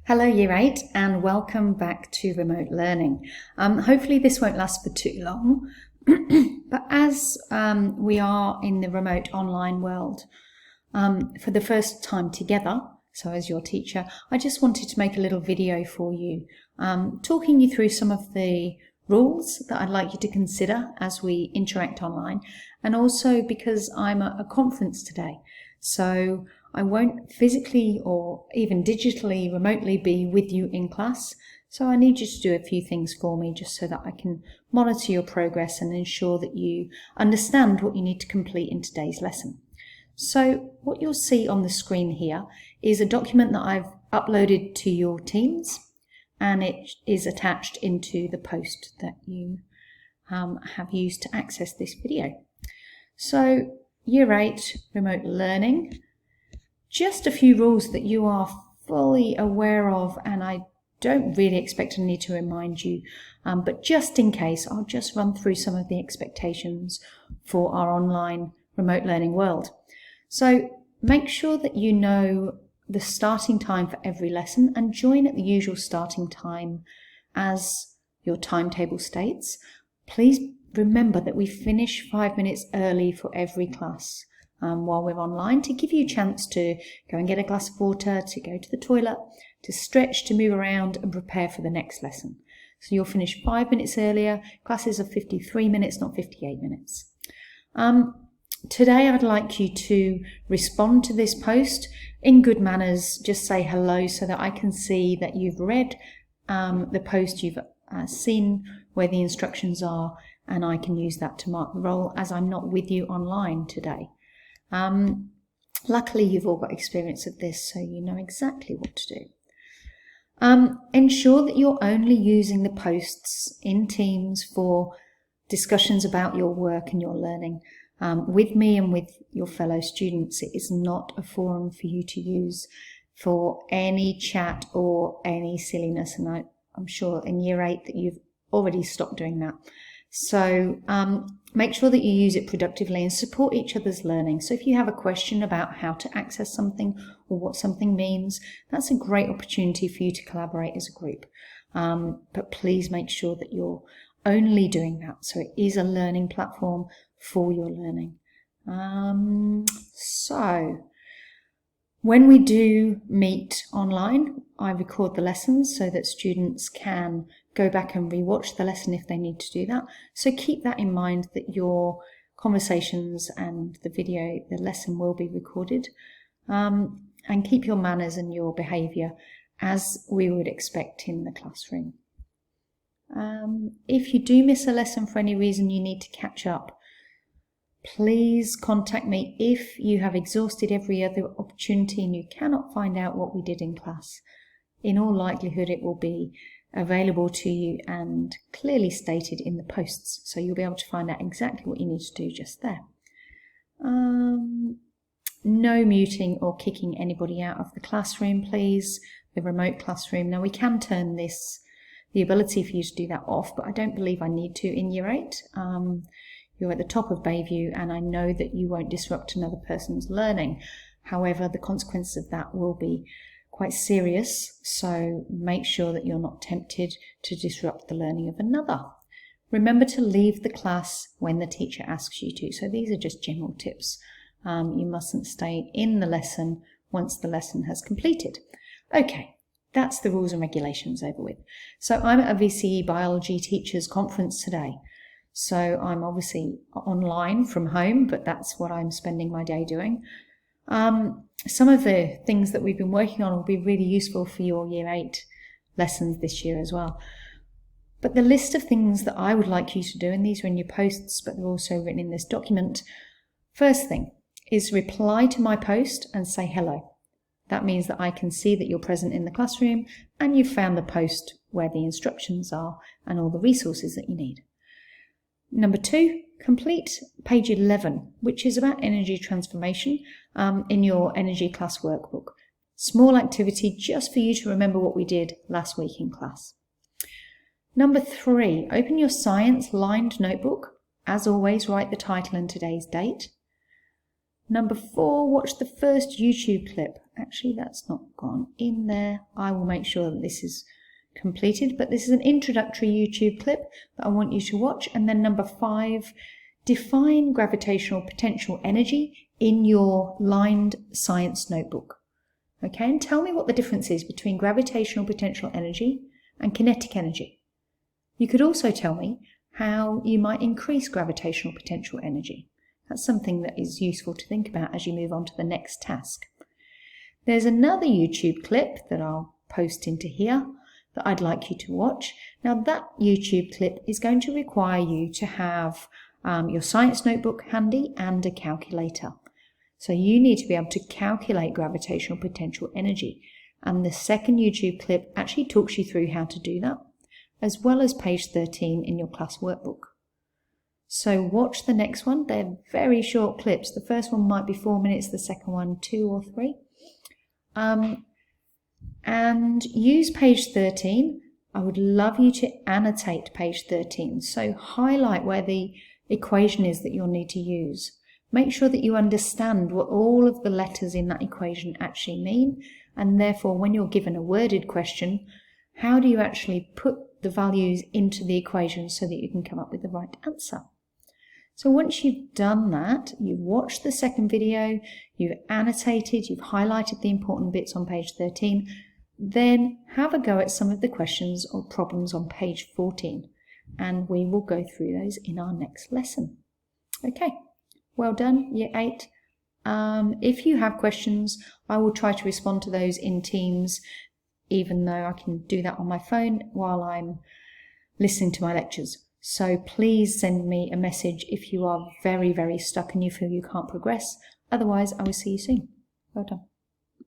Hello Year 8 and welcome back to Remote Learning. Hopefully this won't last for too long, but as we are in the remote online world for the first time together, so as your teacher, I just wanted to make a little video for you, talking you through some of the rules that I'd like you to consider as we interact online, and also because I'm at a conference today. So I won't physically or even digitally remotely be with you in class, so I need you to do a few things for me just so that I can monitor your progress and ensure that you understand what you need to complete in today's lesson. So what you'll see on the screen here is a document that I've uploaded to your Teams, and it is attached into the post that you have used to access this video. So Year 8 Remote Learning. Just a few rules that you are fully aware of, and I don't really expect to need to remind you, but just in case, I'll just run through some of the expectations for our online remote learning world. So make sure that you know the starting time for every lesson and join at the usual starting time as your timetable states. Please remember that we finish 5 minutes early for every class. While we're online, to give you a chance to go and get a glass of water, to go to the toilet, to stretch, to move around and prepare for the next lesson. So you'll finish 5 minutes earlier. Classes are 53 minutes, not 58 minutes. Today I'd like you to respond to this post in good manners. Just say hello so that I can see that you've read the post, you've seen where the instructions are, and I can use that to mark the roll as I'm not with you online today. Luckily you've all got experience of this, so you know exactly what to do. Ensure that you're only using the posts in Teams for discussions about your work and your learning. With me and with your fellow students, it is not a forum for you to use for any chat or any silliness, and I'm sure in Year 8 that you've already stopped doing that. So make sure that you use it productively and support each other's learning. So if you have a question about how to access something or what something means, that's a great opportunity for you to collaborate as a group. But please make sure that you're only doing that. So it is a learning platform for your learning. So when we do meet online, I record the lessons so that students can go back and rewatch the lesson if they need to do that. So keep that in mind, that your conversations and the lesson will be recorded. And keep your manners and your behaviour as we would expect in the classroom. If you do miss a lesson for any reason, you need to catch up, please contact me. If you have exhausted every other opportunity and you cannot find out what we did in class, in all likelihood it will be available to you and clearly stated in the posts, so you'll be able to find out exactly what you need to do just there. No muting or kicking anybody out of the classroom, please, the remote classroom. Now we can turn the ability for you to do that off, but I don't believe I need to in Year 8. You're at the top of Bayview, and I know that you won't disrupt another person's learning. However, the consequences of that will be quite serious, so make sure that you're not tempted to disrupt the learning of another. Remember to leave the class when the teacher asks you to. So these are just general tips. You mustn't stay in the lesson once the lesson has completed. Okay, that's the rules and regulations over with. So I'm at a VCE Biology Teachers Conference today. So I'm obviously online from home, but that's what I'm spending my day doing. Some of the things that we've been working on will be really useful for your Year 8 lessons this year as well. But the list of things that I would like you to do, and these are in your posts, but they're also written in this document. First thing is reply to my post and say hello. That means that I can see that you're present in the classroom and you've found the post where the instructions are and all the resources that you need. Number 2, complete page 11, which is about energy transformation in your energy class workbook. Small activity just for you to remember what we did last week in class. Number 3, open your science lined notebook. As always, write the title and today's date. Number 4, watch the first YouTube clip. Actually, that's not gone in there. I will make sure that this is completed, but this is an introductory YouTube clip that I want you to watch. And then number 5, define gravitational potential energy in your lined science notebook. Okay, and tell me what the difference is between gravitational potential energy and kinetic energy. You could also tell me how you might increase gravitational potential energy. That's something that is useful to think about as you move on to the next task. There's another YouTube clip that I'll post into here that I'd like you to watch. Now that YouTube clip is going to require you to have your science notebook handy and a calculator. So you need to be able to calculate gravitational potential energy. And the second YouTube clip actually talks you through how to do that, as well as page 13 in your class workbook. So watch the next one. They're very short clips. The first one might be 4 minutes, the second one 2 or 3. And use page 13. I would love you to annotate page 13. So highlight where the equation is that you'll need to use. Make sure that you understand what all of the letters in that equation actually mean, and therefore when you're given a worded question, how do you actually put the values into the equation so that you can come up with the right answer? So once you've done that, you've watched the second video, you've annotated, you've highlighted the important bits on page 13, then have a go at some of the questions or problems on page 14, and we will go through those in our next lesson. Okay, well done, Year 8. If you have questions, I will try to respond to those in Teams, even though I can do that on my phone while I'm listening to my lectures. So please send me a message if you are very, very stuck and you feel you can't progress. Otherwise, I will see you soon. Well done.